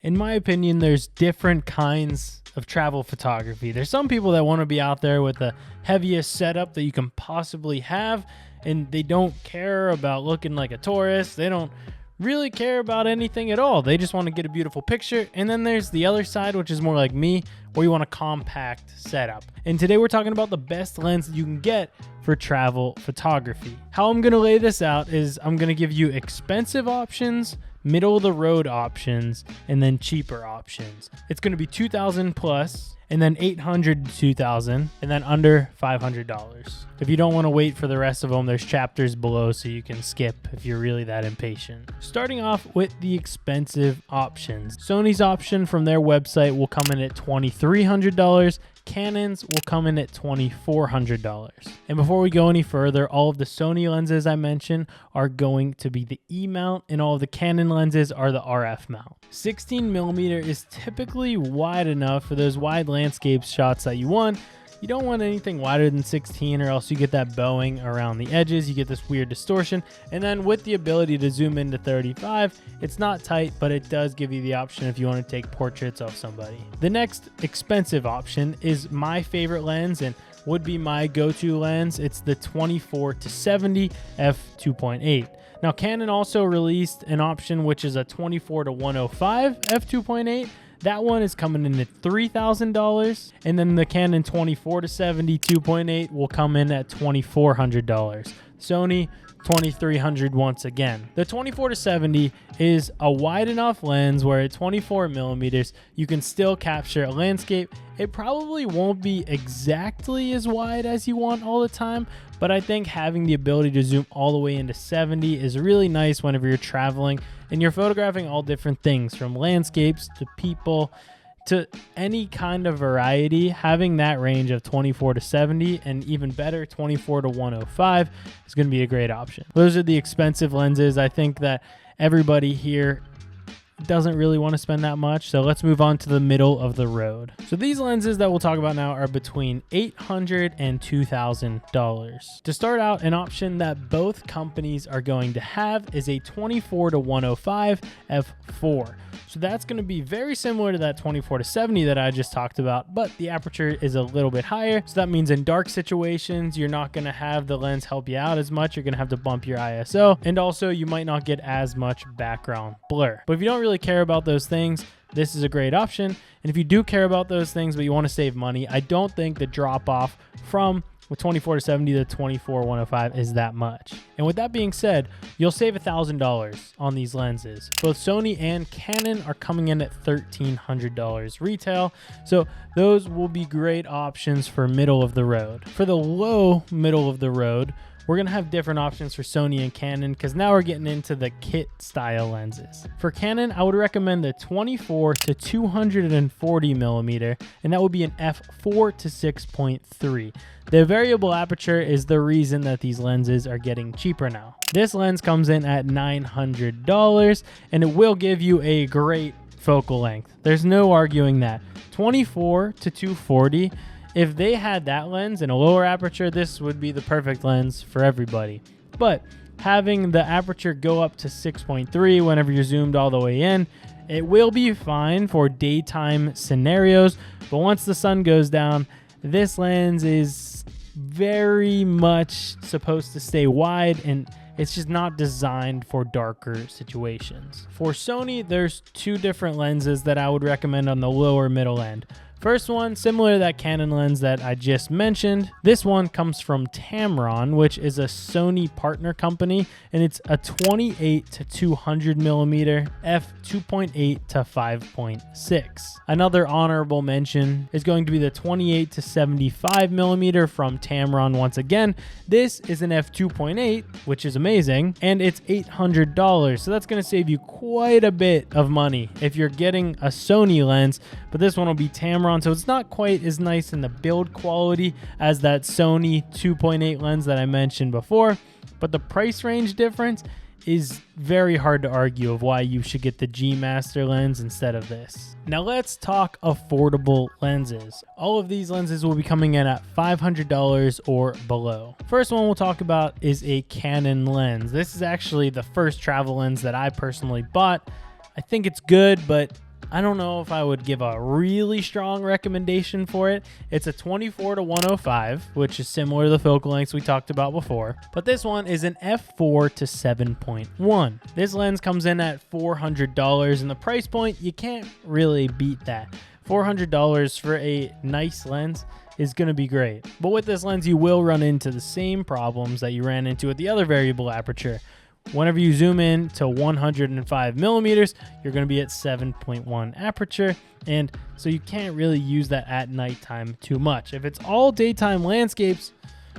In my opinion, there's different kinds of travel photography. There's some people that want to be out there with the heaviest setup that you can possibly have, and they don't care about looking like a tourist. They don't really care about anything at all. They just want to get a beautiful picture. And then there's the other side, which is more like me, where you want a compact setup. And today we're talking about the best lens that you can get for travel photography. How I'm going to lay this out is I'm going to give you expensive options, middle of the road options, and then cheaper options. It's going to be $2,000 plus, and then $800 to $2,000, and then under $500. If you don't want to wait for the rest of them, there's chapters below so you can skip if you're really that impatient. Starting off with the expensive options. Sony's option from their website will come in at $2,300. Canon's will come in at $2,400. And before we go any further, all of the Sony lenses I mentioned are going to be the E mount, and all of the Canon lenses are the RF mount. 16mm is typically wide enough for those wide landscape shots that you want. You don't want anything wider than 16, or else you get that bowing around the edges. You get this weird distortion. And then with the ability to zoom into 35, it's not tight, but it does give you the option if you want to take portraits of somebody. The next expensive option is my favorite lens and would be my go-to lens. It's the 24-70 f2.8. Now, Canon also released an option which is a 24-105 f2.8. That one is coming in at $3,000, and then the Canon 24-70 2.8 will come in at $2,400. Sony, $2,300 once again. The 24-70 is a wide enough lens where at 24mm you can still capture a landscape. It probably won't be exactly as wide as you want all the time, but I think having the ability to zoom all the way into 70 is really nice whenever you're traveling and you're photographing all different things, from landscapes to people to any kind of variety. Having that range of 24-70 and even better 24-105 is going to be a great option. Those are the expensive lenses. I think that everybody here doesn't really want to spend that much, so let's move on to the middle of the road. So these lenses that we'll talk about now are between $800 and $2,000. To start out, an option that both companies are going to have is a 24-105 f4. So that's going to be very similar to that 24-70 that I just talked about, but the aperture is a little bit higher. So that means in dark situations, you're not going to have the lens help you out as much. You're going to have to bump your ISO, and also you might not get as much background blur. But if you don't really care about those things, this is a great option. And if you do care about those things but you want to save money, I don't think the drop off from with 24-70 to 24-105 is that much. And with that being said, you'll save $1,000 on these lenses. Both Sony and Canon are coming in at $1,300 retail. So those will be great options for middle of the road. For the low middle of the road, we're going to have different options for Sony and Canon, because now we're getting into the kit style lenses. For Canon, I would recommend the 24-240mm, and that would be an f4 to 6.3. The variable aperture is the reason that these lenses are getting cheaper now. This lens comes in at $900, and it will give you a great focal length. There's no arguing that. 24-240. If they had that lens in a lower aperture, this would be the perfect lens for everybody. But having the aperture go up to 6.3 whenever you're zoomed all the way in, it will be fine for daytime scenarios. But once the sun goes down, this lens is very much supposed to stay wide, and it's just not designed for darker situations. For Sony, there's two different lenses that I would recommend on the lower middle end. First one, similar to that Canon lens that I just mentioned. This one comes from Tamron, which is a Sony partner company, and it's a 28-200mm f2.8 to 5.6. Another honorable mention is going to be the 28-75mm from Tamron. Once again, this is an f2.8, which is amazing, and it's $800. So that's going to save you quite a bit of money if you're getting a Sony lens, but this one will be Tamron. So it's not quite as nice in the build quality as that Sony 2.8 lens that I mentioned before, but the price range difference is very hard to argue of why you should get the G Master lens instead of this. Now let's talk affordable lenses. All of these lenses will be coming in at $500 or below. First one we'll talk about is a Canon lens. This is actually the first travel lens that I personally bought. I think it's good, but I don't know if I would give a really strong recommendation for it. It's a 24-105, which is similar to the focal lengths we talked about before. But this one is an f4 to 7.1. This lens comes in at $400, and the price point, you can't really beat that. $400 for a nice lens is going to be great. But with this lens, you will run into the same problems that you ran into with the other variable aperture. Whenever you zoom in to 105 millimeters, you're going to be at 7.1 aperture. And so you can't really use that at nighttime too much. If it's all daytime landscapes,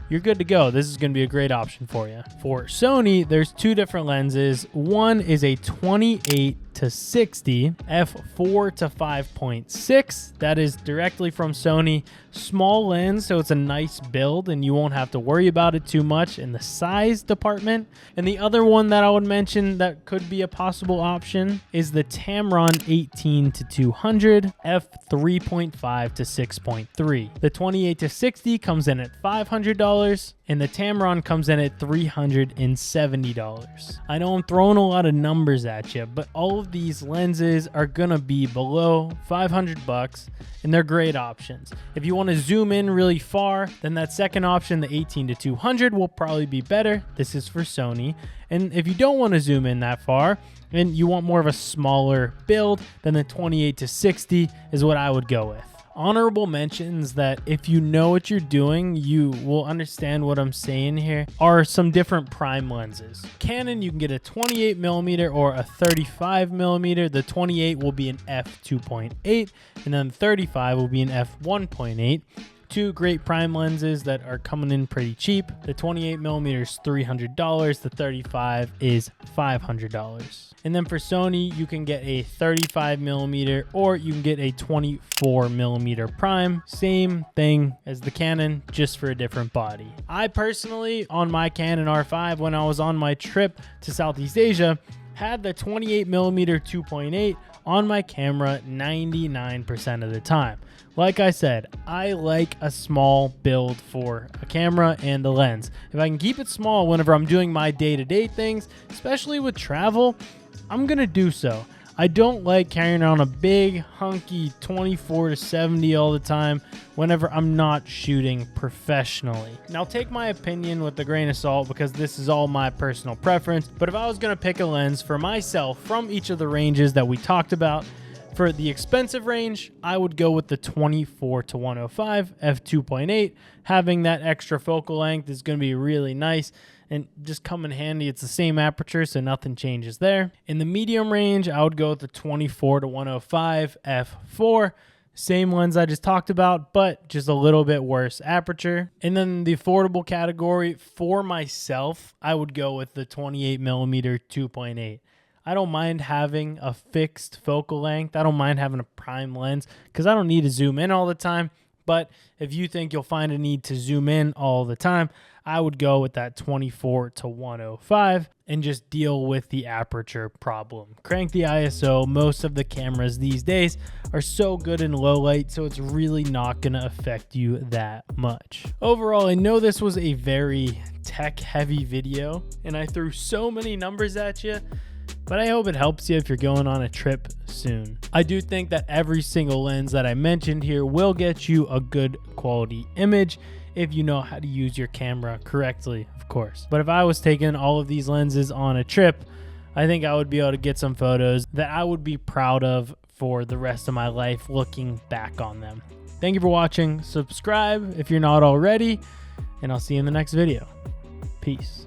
you're good to go. This is going to be a great option for you. For Sony, there's two different lenses. One is a 28 to 60 f4 to 5.6. That is directly from Sony. Small lens, so it's a nice build and you won't have to worry about it too much in the size department. And the other one that I would mention that could be a possible option is the Tamron 18 to 200 f3.5 to 6.3. The 28 to 60 comes in at $500 and the Tamron comes in at $370. I know I'm throwing a lot of numbers at you, but all of these lenses are gonna be below $500 and they're great options. If you want to zoom in really far, then that second option, the 18 to 200, will probably be better. This is for Sony. And if you don't want to zoom in that far and you want more of a smaller build, then the 28 to 60 is what I would go with. Honorable mentions that if you know what you're doing, you will understand what I'm saying here, are some different prime lenses. Canon, you can get a 28mm or a 35mm. The 28 will be an f2.8 and then the 35 will be an f1.8. Two great prime lenses that are coming in pretty cheap. The 28mm is $300, the 35 is $500. And then for Sony, you can get a 35mm or you can get a 24mm prime. Same thing as the Canon, just for a different body. I personally, on my Canon R5, when I was on my trip to Southeast Asia, had the 28mm 2.8 on my camera 99% of the time. Like I said, I like a small build for a camera and the lens. If I can keep it small whenever I'm doing my day-to-day things, especially with travel, I'm gonna do so. I don't like carrying around a big hunky 24 to 70 all the time whenever I'm not shooting professionally. Now take my opinion with a grain of salt because this is all my personal preference, but if I was gonna pick a lens for myself from each of the ranges that we talked about, for the expensive range, I would go with the 24 to 105 f2.8. Having that extra focal length is going to be really nice and just come in handy. It's the same aperture, so nothing changes there. In the medium range, I would go with the 24 to 105 f4. Same lens I just talked about, but just a little bit worse aperture. And then the affordable category for myself, I would go with the 28mm 2.8. I don't mind having a fixed focal length. I don't mind having a prime lens because I don't need to zoom in all the time. But if you think you'll find a need to zoom in all the time, I would go with that 24 to 105 and just deal with the aperture problem. Crank the ISO. Most of the cameras these days are so good in low light, so it's really not going to affect you that much. Overall, I know this was a very tech-heavy video, and I threw so many numbers at you, but I hope it helps you if you're going on a trip soon. I do think that every single lens that I mentioned here will get you a good quality image if you know how to use your camera correctly, of course. But if I was taking all of these lenses on a trip, I think I would be able to get some photos that I would be proud of for the rest of my life looking back on them. Thank you for watching. Subscribe if you're not already, and I'll see you in the next video. Peace.